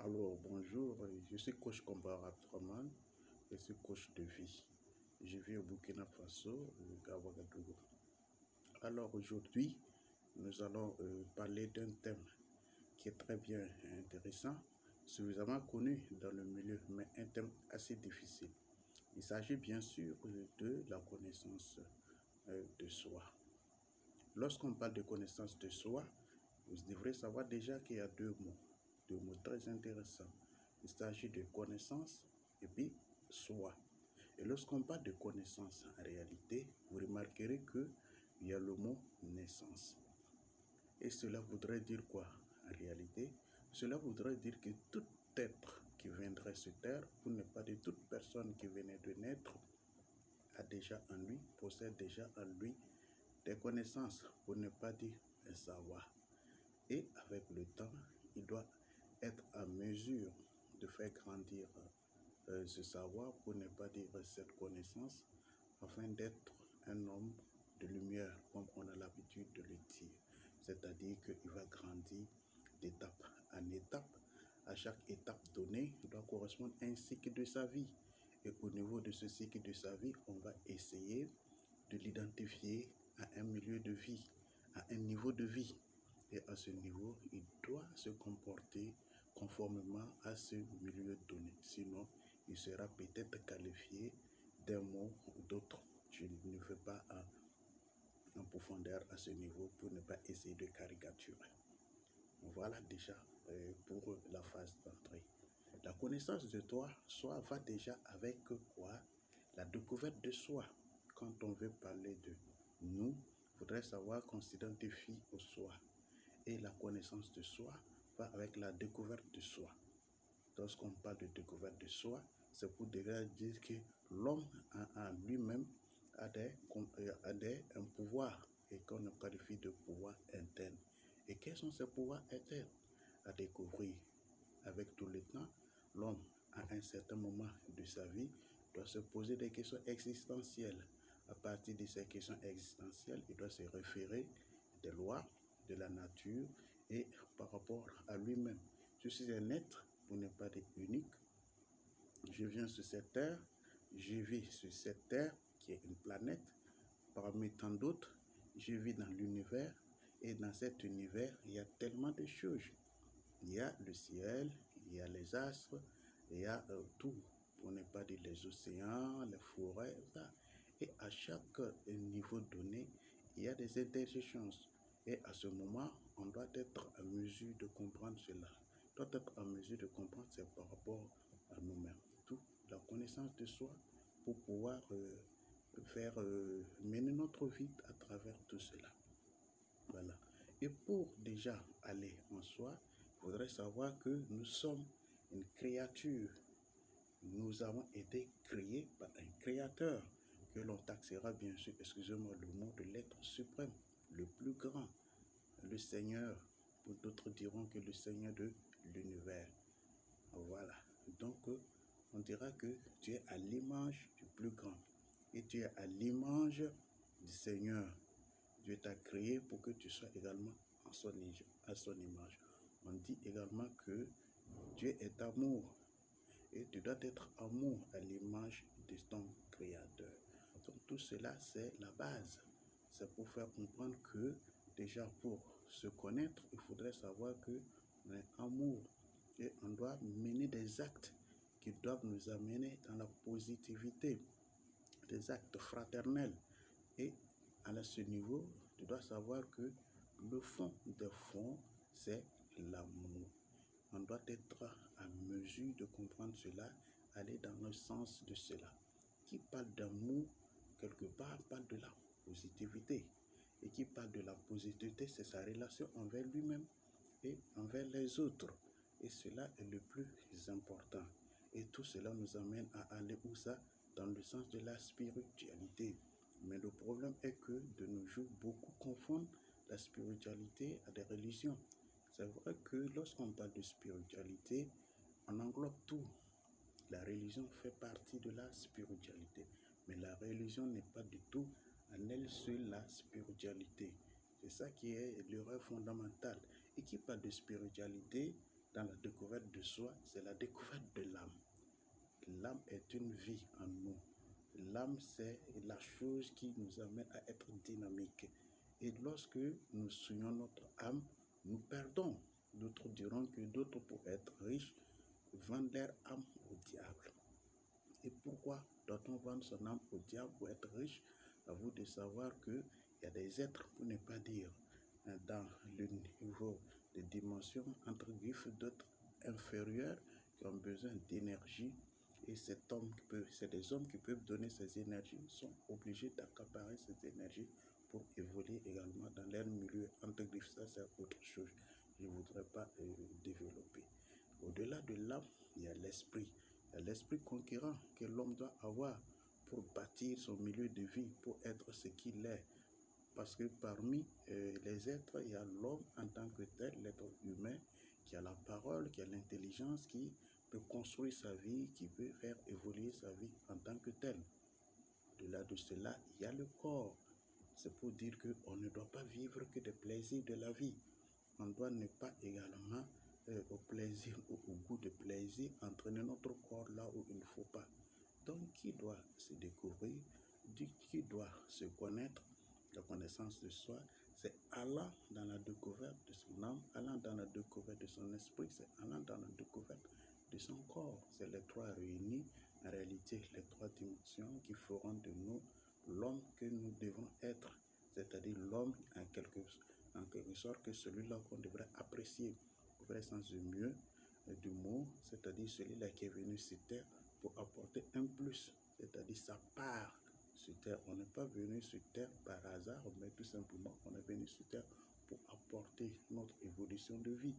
Alors, bonjour, je suis coach Kombar Abdraman, je suis coach de vie. Je vis au Burkina Faso, à Ouagadougou. Alors aujourd'hui, nous allons parler d'un thème qui est très bien intéressant, suffisamment connu dans le milieu, mais un thème assez difficile. Il s'agit bien sûr de la connaissance de soi. Lorsqu'on parle de connaissance de soi, vous devrez savoir déjà qu'il y a deux mots très intéressants. Il s'agit de connaissance et puis soi. Et lorsqu'on parle de connaissance en réalité, vous remarquerez qu'il y a le mot naissance. Et cela voudrait dire quoi en réalité? Cela voudrait dire que tout être qui viendrait sur terre, pour ne pas dire toute personne qui venait de naître, a déjà en lui, possède déjà en lui des connaissances, pour ne pas dire un savoir. Et avec le temps, il doit être en mesure de faire grandir ce savoir, pour ne pas dire cette connaissance, afin d'être un homme de lumière, comme on a l'habitude de le dire. C'est-à-dire qu'il va grandir d'étape en étape. À chaque étape donnée, il doit correspondre à un cycle de sa vie. Et au niveau de ce cycle de sa vie, on va essayer de l'identifier à un milieu de vie, à un niveau de vie. Et à ce niveau, il doit se comporter conformément à ce milieu donné. Sinon, il sera peut-être qualifié d'un mot ou d'autre. Je ne vais pas en profondeur à ce niveau pour ne pas essayer de caricaturer. Voilà déjà pour la phase d'entrée. La connaissance de soi va déjà avec quoi? La découverte de soi. Quand on veut parler de nous, il faudrait savoir qu'on s'identifie au soi. Et la connaissance de soi va avec la découverte de soi. Lorsqu'on parle de découverte de soi, c'est pour déjà dire que l'homme en lui-même a un pouvoir et qu'on qualifie de pouvoir interne. Et quels sont ces pouvoirs internes à découvrir? Avec tout le temps, l'homme, à un certain moment de sa vie, doit se poser des questions existentielles. À partir de ces questions existentielles, il doit se référer des lois de la nature et par rapport à lui-même. Je suis un être, pour ne pas dire unique. Je viens sur cette terre, je vis sur cette terre qui est une planète. Parmi tant d'autres, je vis dans l'univers et dans cet univers, il y a tellement de choses. Il y a le ciel, il y a les astres, il y a tout, pour ne pas dire les océans, les forêts, ça. Et à chaque niveau donné, il y a des interjections. Et à ce moment, on doit être en mesure de comprendre cela. On doit être en mesure de comprendre c'est par rapport à nous-mêmes. Tout, la connaissance de soi pour pouvoir faire mener notre vie à travers tout cela. Voilà. Et pour déjà aller en soi, il faudrait savoir que nous sommes une créature. Nous avons été créés par un créateur que l'on taxera bien sûr, excusez-moi le mot, de l'être suprême, le plus grand, le Seigneur. D'autres diront que le Seigneur de l'univers. Voilà. Donc, on dira que tu es à l'image du plus grand et tu es à l'image du Seigneur. Dieu t'a créé pour que tu sois également à son image. On dit également que Dieu est amour et tu dois être amour à l'image de ton Créateur. Donc tout cela, c'est la base. C'est pour faire comprendre que déjà pour se connaître, il faudrait savoir que on est amour et on doit mener des actes qui doivent nous amener dans la positivité, des actes fraternels. Et à ce niveau, tu dois savoir que le fond des fonds, c'est l'amour. On doit être en mesure de comprendre cela, aller dans le sens de cela. Qui parle d'amour, quelque part, parle de la positivité. Et qui parle de la positivité, c'est sa relation envers lui-même et envers les autres. Et cela est le plus important. Et tout cela nous amène à aller où ça? Dans le sens de la spiritualité. Mais le problème est que de nos jours, beaucoup confondent la spiritualité à des religions. C'est vrai que lorsqu'on parle de spiritualité, on englobe tout. La religion fait partie de la spiritualité. Mais la religion n'est pas du tout en elle seule la spiritualité. C'est ça qui est l'erreur fondamentale. Et qui parle de spiritualité dans la découverte de soi, c'est la découverte de l'âme. L'âme est une vie en nous. L'âme, c'est la chose qui nous amène à être dynamique. Et lorsque nous suivons notre âme, nous perdons. D'autres diront que d'autres, pour être riches, vendent leur âme au diable. Et pourquoi doit-on vendre son âme au diable pour être riche? À vous de savoir qu'il y a des êtres, pour ne pas dire, dans le niveau de dimension, entre griffes, d'autres inférieurs qui ont besoin d'énergie. Et c'est des hommes qui peuvent donner ces énergies, sont obligés d'accaparer ces énergies pour évoluer également dans leur milieu. Entre griffes, ça c'est autre chose. Je ne voudrais pas développer. Au-delà de l'âme, il y a l'esprit. Il y a l'esprit conquérant que l'homme doit avoir pour bâtir son milieu de vie, pour être ce qu'il est. Parce que parmi les êtres, il y a l'homme en tant que tel, l'être humain, qui a la parole, qui a l'intelligence, qui peut construire sa vie, qui peut faire évoluer sa vie en tant que tel. Au-delà de cela, il y a le corps. C'est pour dire qu'on ne doit pas vivre que des plaisirs de la vie. On doit ne pas également, au plaisir ou au goût de plaisir, entraîner notre corps là où il ne faut pas. Donc, qui doit se découvrir, qui doit se connaître, la connaissance de soi, c'est allant dans la découverte de son âme, allant dans la découverte de son esprit, c'est allant dans la découverte de son corps. C'est les trois réunis, en réalité, les trois dimensions qui feront de nous l'homme que nous devons être, c'est-à-dire l'homme en quelque sorte que celui-là qu'on devrait apprécier, au vrai sens du mieux du mot, c'est-à-dire celui-là qui est venu sur terre pour apporter un plus, c'est-à-dire sa part sur terre. On n'est pas venu sur terre par hasard, mais tout simplement on est venu sur terre pour apporter notre évolution de vie.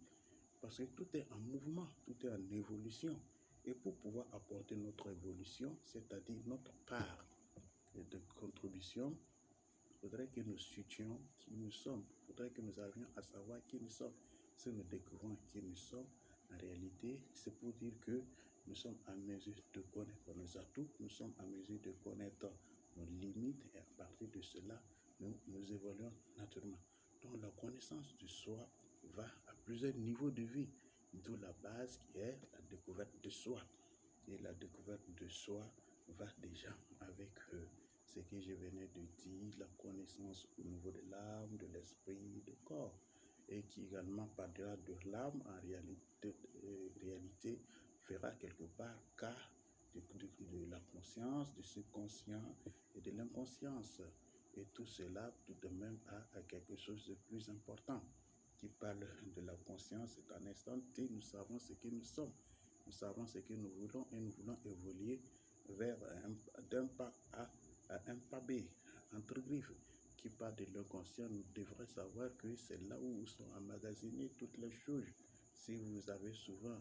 Parce que tout est en mouvement, tout est en évolution. Et pour pouvoir apporter notre évolution, c'est-à-dire notre part de contribution, il faudrait que nous situions qui nous sommes. Il faudrait que nous arrivions à savoir qui nous sommes. Si nous découvrons qui nous sommes, en réalité, c'est pour dire que nous sommes en mesure de connaître nos atouts, nous sommes en mesure de connaître nos limites et à partir de cela, nous évoluons naturellement. Donc la connaissance de soi va à plusieurs niveaux de vie, d'où la base qui est la découverte de soi. Et la découverte de soi va déjà avec ce que je venais de dire, la connaissance au niveau de l'âme, de l'esprit, du corps, et qui également par-delà de l'âme, en réalité, fera quelque part cas de la conscience, du subconscient et de l'inconscience. Et tout cela, tout de même, a quelque chose de plus important. Qui parle de la conscience, c'est un instant T, nous savons ce que nous sommes. Nous savons ce que nous voulons et nous voulons évoluer vers d'un pas A à un pas B, entre griffes. Qui parle de l'inconscient, nous devrons savoir que c'est là où sont emmagasinées toutes les choses. Si vous avez souvent,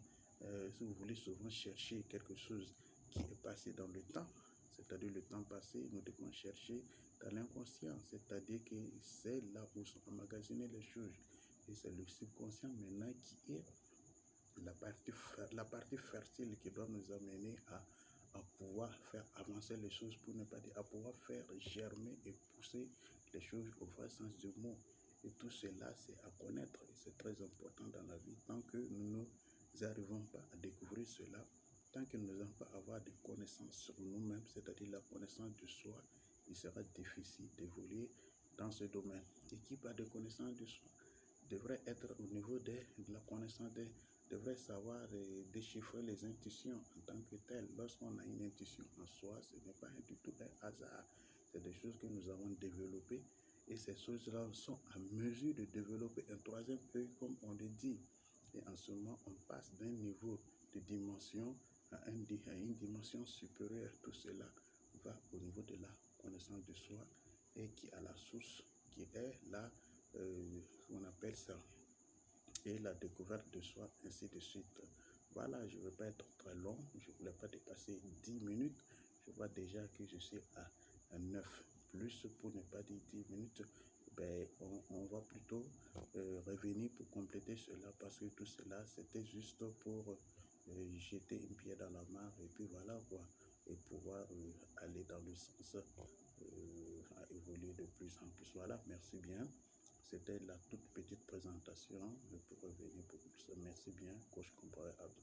si vous voulez souvent chercher quelque chose qui est passé dans le temps, c'est-à-dire le temps passé, nous devons chercher dans l'inconscient, c'est-à-dire que c'est là où sont emmagasinées les choses. Et c'est le subconscient maintenant qui est la partie fertile qui doit nous amener à pouvoir faire avancer les choses, pour ne pas dire à pouvoir faire germer et pousser les choses au vrai sens du mot. Et tout cela, c'est à connaître et c'est très important dans la vie. Tant que nous n'arrivons pas à découvrir cela, tant que nous n'allons pas avoir des connaissances sur nous-mêmes, c'est-à-dire la connaissance de soi, il sera difficile d'évoluer dans ce domaine. Et qui parle de connaissance de soi devrait être au niveau de la connaissance devrait savoir déchiffrer les intuitions en tant que telles. Lorsqu'on a une intuition en soi, ce n'est pas du tout un hasard. C'est des choses que nous avons développées et ces choses-là sont à mesure de développer un troisième œil, comme on le dit. Et en ce moment, on passe d'un niveau de dimension à une dimension supérieure. Tout cela va au niveau de la connaissance de soi et qui a la source, qui est là, on appelle ça, et la découverte de soi, ainsi de suite. Voilà, je ne veux pas être très long, je ne voulais pas dépasser 10 minutes. Je vois déjà que je suis à 9 plus, pour ne pas dire 10 minutes. Ben, on va plutôt revenir pour compléter cela, parce que tout cela, c'était juste pour jeter une pierre dans la mare, et puis voilà quoi, et pouvoir aller dans le sens à évoluer de plus en plus. Voilà, merci bien. C'était la toute petite présentation, mais pour revenir pour ça, merci bien, coach comparé Abdou.